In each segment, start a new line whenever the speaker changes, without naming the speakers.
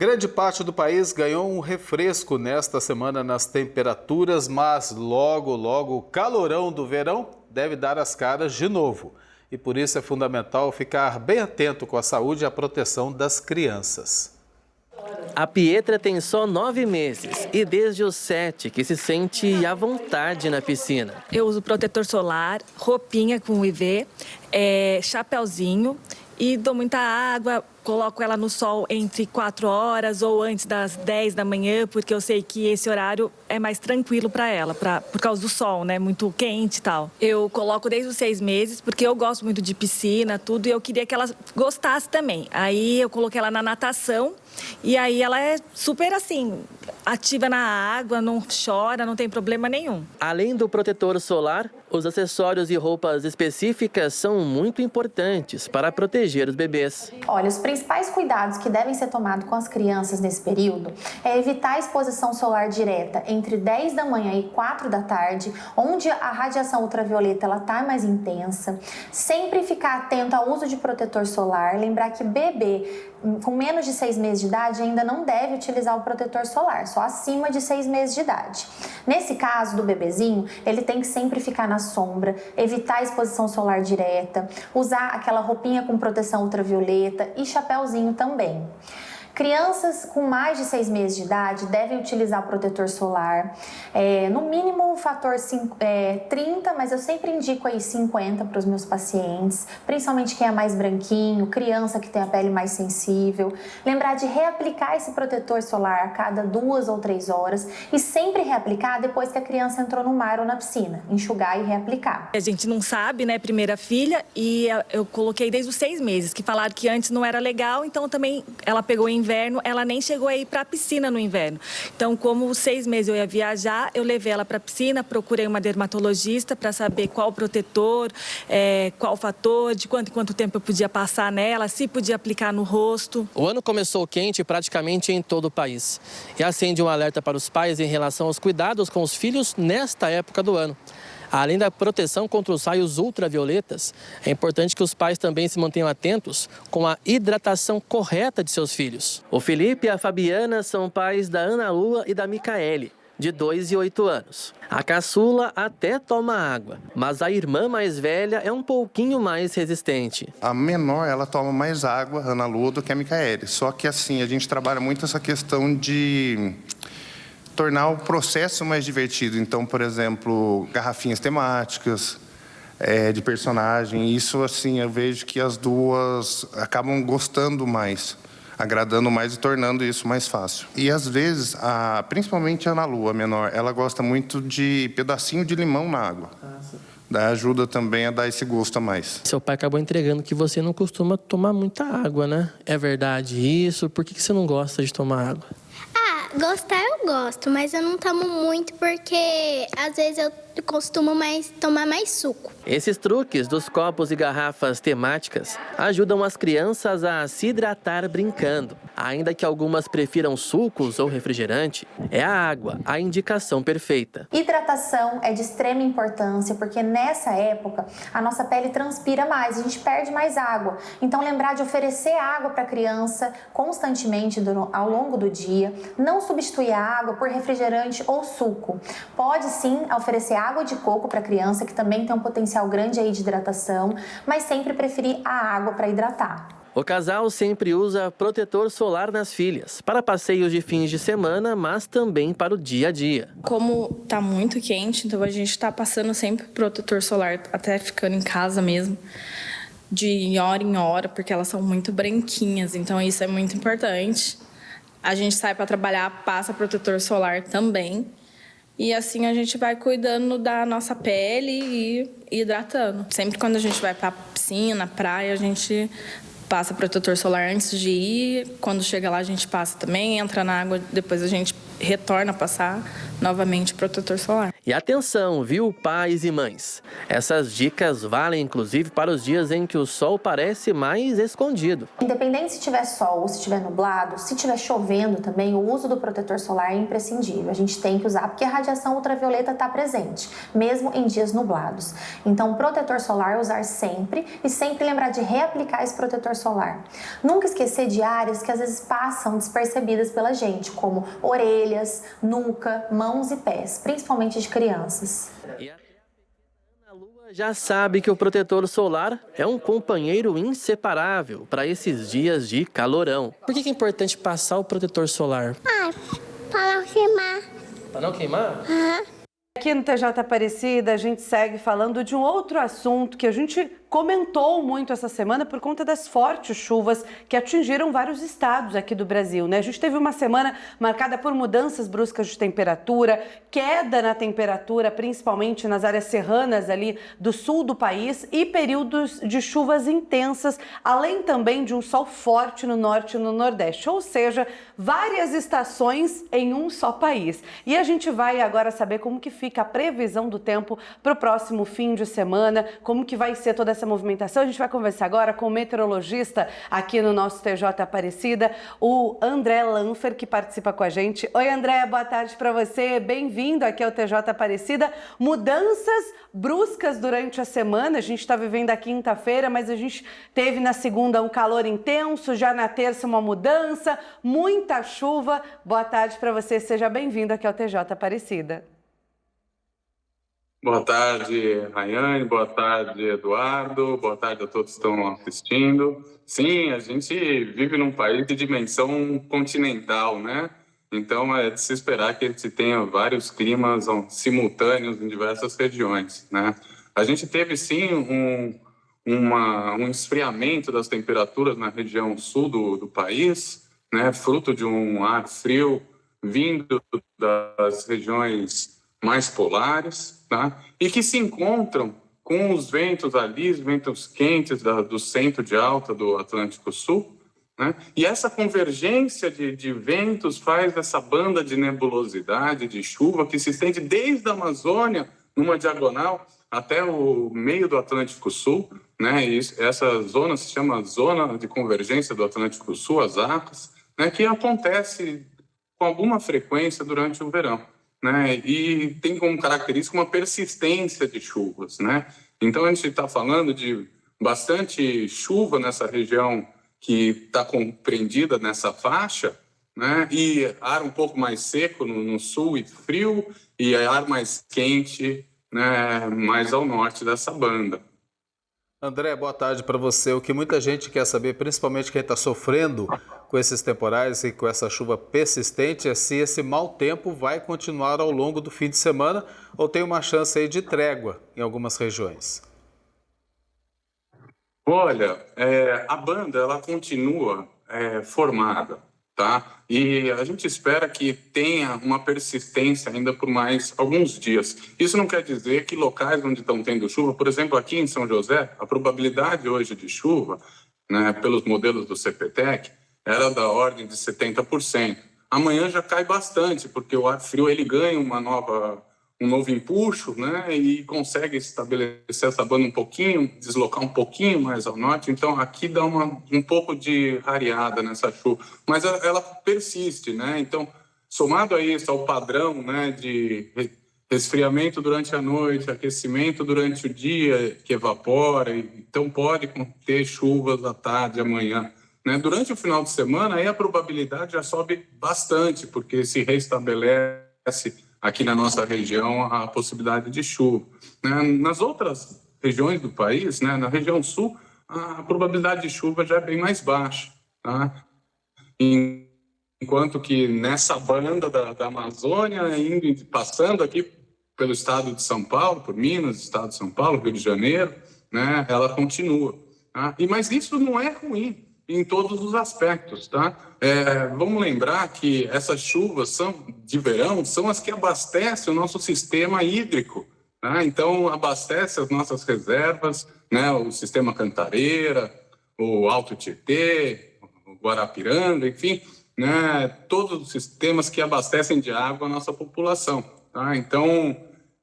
Grande parte do país ganhou um refresco nesta semana nas temperaturas, mas logo o calorão do verão deve dar as caras de novo. E por isso é fundamental ficar bem atento com a saúde e a proteção das crianças.
A Pietra tem só 9 meses e desde os 7 que se sente à vontade na piscina.
Eu uso protetor solar, roupinha com UV, chapéuzinho e dou muita água. Coloco ela no sol entre 4 horas ou antes das 10 da manhã, porque eu sei que esse horário é mais tranquilo para ela, por causa do sol, né? Muito quente e tal. Eu coloco desde os 6 meses, porque eu gosto muito de piscina, tudo, e eu queria que ela gostasse também. Aí eu coloquei ela na natação, e aí ela é super assim, ativa na água, não chora, não tem problema nenhum.
Além do protetor solar, os acessórios e roupas específicas são muito importantes para proteger os bebês.
Olha, os principais cuidados que devem ser tomados com as crianças nesse período é evitar a exposição solar direta entre 10 da manhã e 4 da tarde, onde a radiação ultravioleta está mais intensa. Sempre ficar atento ao uso de protetor solar, lembrar que bebê com menos de 6 meses de idade ainda não deve utilizar o protetor solar, só acima de 6 meses de idade. Nesse caso do bebezinho, ele tem que sempre ficar na sombra, evitar a exposição solar direta, usar aquela roupinha com proteção ultravioleta e chapéuzinho também. Crianças com mais de 6 meses de idade devem utilizar protetor solar, no mínimo o fator 30, mas eu sempre indico aí 50 para os meus pacientes, principalmente quem é mais branquinho, criança que tem a pele mais sensível. Lembrar de reaplicar esse protetor solar a cada 2 ou 3 horas e sempre reaplicar depois que a criança entrou no mar ou na piscina, enxugar e reaplicar.
A gente não sabe, né, primeira filha, e eu coloquei desde os 6 meses, que falaram que antes não era legal, então também ela pegou em inverno, ela nem chegou a ir para a piscina no inverno. Então, como os 6 meses eu ia viajar, eu levei ela para a piscina, procurei uma dermatologista para saber qual protetor, qual fator, de quanto em quanto tempo eu podia passar nela, se podia aplicar no rosto.
O ano começou quente praticamente em todo o país e acende um alerta para os pais em relação aos cuidados com os filhos nesta época do ano. Além da proteção contra os raios ultravioletas, é importante que os pais também se mantenham atentos com a hidratação correta de seus filhos. O Felipe e a Fabiana são pais da Ana Lua e da Micaele, de 2 e 8 anos. A caçula até toma água, mas a irmã mais velha é um pouquinho mais resistente.
A menor, ela toma mais água, Ana Lua, do que a Micaele. Só que assim, a gente trabalha muito essa questão de tornar o processo mais divertido. Então, por exemplo, garrafinhas temáticas, de personagem. Isso, assim, eu vejo que as duas acabam gostando mais, agradando mais e tornando isso mais fácil. E, às vezes, principalmente a Ana Lua, a menor, ela gosta muito de pedacinho de limão na água. Daí ajuda também a dar esse gosto a mais.
Seu pai acabou entregando que você não costuma tomar muita água, né? É verdade isso? Por que você não gosta de tomar água?
Gostar eu gosto, mas eu não tomo muito porque às vezes eu costumo tomar mais suco.
Esses truques dos copos e garrafas temáticas ajudam as crianças a se hidratar brincando. Ainda que algumas prefiram sucos ou refrigerante, é a água a indicação perfeita.
Hidratação é de extrema importância porque nessa época a nossa pele transpira mais, a gente perde mais água. Então lembrar de oferecer água para a criança constantemente ao longo do dia, não substituir a água por refrigerante ou suco. Pode sim oferecer água de coco para a criança, que também tem um potencial grande aí de hidratação, mas sempre preferir a água para hidratar.
O casal sempre usa protetor solar nas filhas, para passeios de fins de semana, mas também para o dia a dia.
Como tá muito quente, então a gente tá passando sempre protetor solar, até ficando em casa mesmo, de hora em hora, porque elas são muito branquinhas, então isso é muito importante. A gente sai para trabalhar, passa protetor solar também. E assim a gente vai cuidando da nossa pele e hidratando. Sempre quando a gente vai para piscina, praia, a gente passa protetor solar antes de ir. Quando chega lá a gente passa também, entra na água, depois a gente retorna a passar novamente protetor solar.
E atenção, viu, pais e mães? Essas dicas valem inclusive para os dias em que o sol parece mais escondido.
Independente se tiver sol ou se estiver nublado, se estiver chovendo também, o uso do protetor solar é imprescindível. A gente tem que usar porque a radiação ultravioleta está presente, mesmo em dias nublados. Então, protetor solar usar sempre e sempre lembrar de reaplicar esse protetor solar. Nunca esquecer de áreas que às vezes passam despercebidas pela gente, como orelhas, nuca, mãos e pés, principalmente de crianças.
E a Ana Lua já sabe que o protetor solar é um companheiro inseparável para esses dias de calorão. Por que é importante passar o protetor solar?
Para não queimar.
Para não queimar?
Aqui no TJ Aparecida, a gente segue falando de um outro assunto que a gente comentou muito essa semana por conta das fortes chuvas que atingiram vários estados aqui do Brasil, né? A gente teve uma semana marcada por mudanças bruscas de temperatura, queda na temperatura, principalmente nas áreas serranas ali do sul do país e períodos de chuvas intensas, além também de um sol forte no norte e no nordeste, ou seja, várias estações em um só país. E a gente vai agora saber como que fica a previsão do tempo para o próximo fim de semana, como que vai ser toda essa movimentação. A gente vai conversar agora com o meteorologista aqui no nosso TJ Aparecida, o André Lanfer, que participa com a gente. Oi, André, boa tarde para você. Bem-vindo aqui ao TJ Aparecida. Mudanças bruscas durante a semana. A gente está vivendo a quinta-feira, mas a gente teve na segunda um calor intenso, já na terça uma mudança, muita chuva. Boa tarde para você. Seja bem-vindo aqui ao TJ Aparecida.
Boa tarde, Rayane. Boa tarde, Eduardo. Boa tarde a todos que estão assistindo. Sim, a gente vive num país de dimensão continental, né? Então, é de se esperar que a gente tenha vários climas simultâneos em diversas regiões, né? A gente teve, sim, um esfriamento das temperaturas na região sul do país, né? Fruto de um ar frio vindo das regiões mais polares, tá? E que se encontram com os ventos ali, os ventos quentes do centro de alta do Atlântico Sul, né? E essa convergência de ventos faz essa banda de nebulosidade, de chuva, que se estende desde a Amazônia, numa diagonal, até o meio do Atlântico Sul, né? E essa zona se chama Zona de Convergência do Atlântico Sul, as ACAS, né? Que acontece com alguma frequência durante o verão, né? E tem como característica uma persistência de chuvas, né? Então, a gente está falando de bastante chuva nessa região que está compreendida nessa faixa, né? E ar um pouco mais seco no sul e frio, e ar mais quente, né? Mais ao norte dessa banda.
André, boa tarde para você. O que muita gente quer saber, principalmente quem está sofrendo com esses temporais e com essa chuva persistente, é se esse mau tempo vai continuar ao longo do fim de semana ou tem uma chance aí de trégua em algumas regiões.
Olha, a banda ela continua formada, tá? E a gente espera que tenha uma persistência ainda por mais alguns dias. Isso não quer dizer que locais onde estão tendo chuva, por exemplo, aqui em São José, a probabilidade hoje de chuva, né, pelos modelos do CPTEC, era da ordem de 70%. Amanhã já cai bastante, porque o ar frio ele ganha um novo empuxo, né, e consegue estabelecer essa banda um pouquinho, deslocar um pouquinho mais ao norte. Então, aqui dá um pouco de rareada nessa chuva, mas ela persiste, né? Então, somado a isso, ao padrão, né, de resfriamento durante a noite, aquecimento durante o dia, que evapora, então pode ter chuvas à tarde, amanhã, né? Durante o final de semana, aí a probabilidade já sobe bastante, porque se restabelece aqui na nossa região a possibilidade de chuva, né? Nas outras regiões do país, né, na região sul, a probabilidade de chuva já é bem mais baixa, tá? Enquanto que nessa banda da Amazônia, passando aqui pelo estado de São Paulo, por Minas, estado de São Paulo, Rio de Janeiro, né, ela continua, tá? Mas isso não é ruim em todos os aspectos, tá? Vamos lembrar que essas chuvas de verão são as que abastecem o nosso sistema hídrico, tá? Então, abastece as nossas reservas, né? O sistema Cantareira, o Alto Tietê, o Guarapiranga, enfim, né, todos os sistemas que abastecem de água a nossa população. Tá? Então,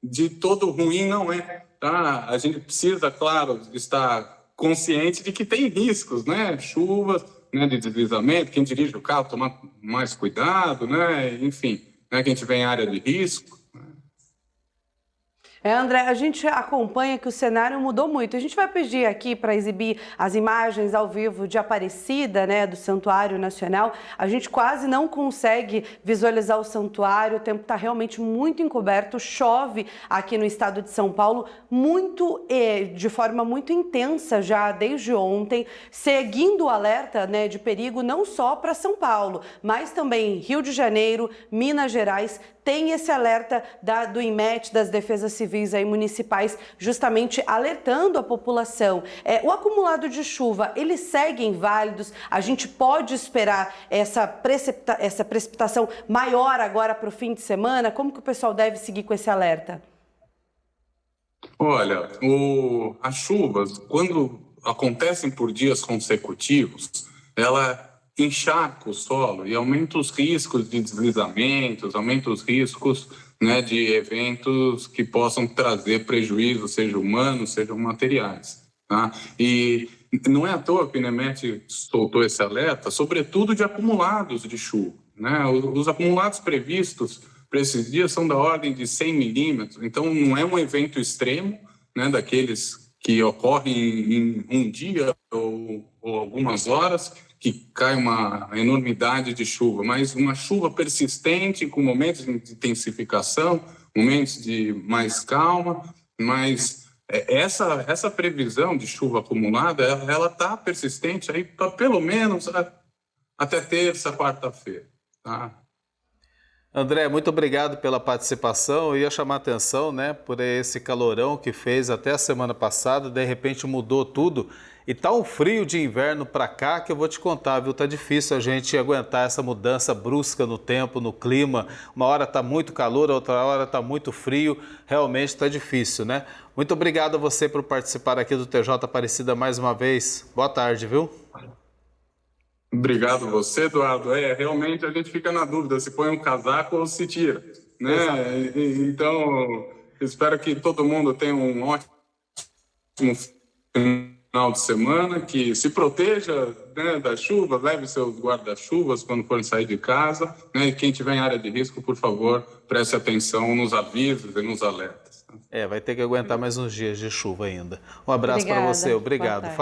de todo ruim não é. Tá? A gente precisa, claro, estar consciente de que tem riscos, né? Chuvas, né, de deslizamento, quem dirige o carro tomar mais cuidado, né? Enfim, né, quem tiver em área de risco.
André, a gente acompanha que o cenário mudou muito. A gente vai pedir aqui para exibir as imagens ao vivo de Aparecida, né, do Santuário Nacional. A gente quase não consegue visualizar o santuário, o tempo está realmente muito encoberto, chove aqui no estado de São Paulo de forma muito intensa já desde ontem, seguindo o alerta, né, de perigo não só para São Paulo, mas também Rio de Janeiro, Minas Gerais. Tem esse alerta do INMET, das defesas civis aí municipais, justamente alertando a população. O acumulado de chuva, eles seguem válidos? A gente pode esperar essa precipitação maior agora para o fim de semana? Como que o pessoal deve seguir com esse alerta?
Olha, as chuvas, quando acontecem por dias consecutivos, ela encharca o solo e aumenta os riscos de deslizamentos, aumenta os riscos, né, de eventos que possam trazer prejuízo, seja humano, sejam materiais. Tá? E não é à toa que o INMET soltou esse alerta, sobretudo de acumulados de chuva. Né? Os acumulados previstos para esses dias são da ordem de 100 milímetros, então não é um evento extremo, né, daqueles que ocorrem em um dia ou algumas horas, que cai uma enormidade de chuva, mas uma chuva persistente, com momentos de intensificação, momentos de mais calma, mas essa previsão de chuva acumulada, ela está persistente aí para pelo menos até terça, quarta-feira. Tá?
André, muito obrigado pela participação. Eu ia chamar a atenção, né, por esse calorão que fez até a semana passada, de repente mudou tudo. E tá um frio de inverno para cá que eu vou te contar, viu? Tá difícil a gente aguentar essa mudança brusca no tempo, no clima. Uma hora tá muito calor, outra hora tá muito frio. Realmente tá difícil, né? Muito obrigado a você por participar aqui do TJ Aparecida mais uma vez. Boa tarde, viu?
Obrigado você, Eduardo. Realmente a gente fica na dúvida se põe um casaco ou se tira, né? Então, espero que todo mundo tenha um ótimo final de semana, que se proteja, né, da chuva, leve seus guarda-chuvas quando for sair de casa, né, e quem tiver em área de risco, por favor, preste atenção nos avisos e nos alertas.
Vai ter que aguentar mais uns dias de chuva ainda. Um abraço para você, obrigado.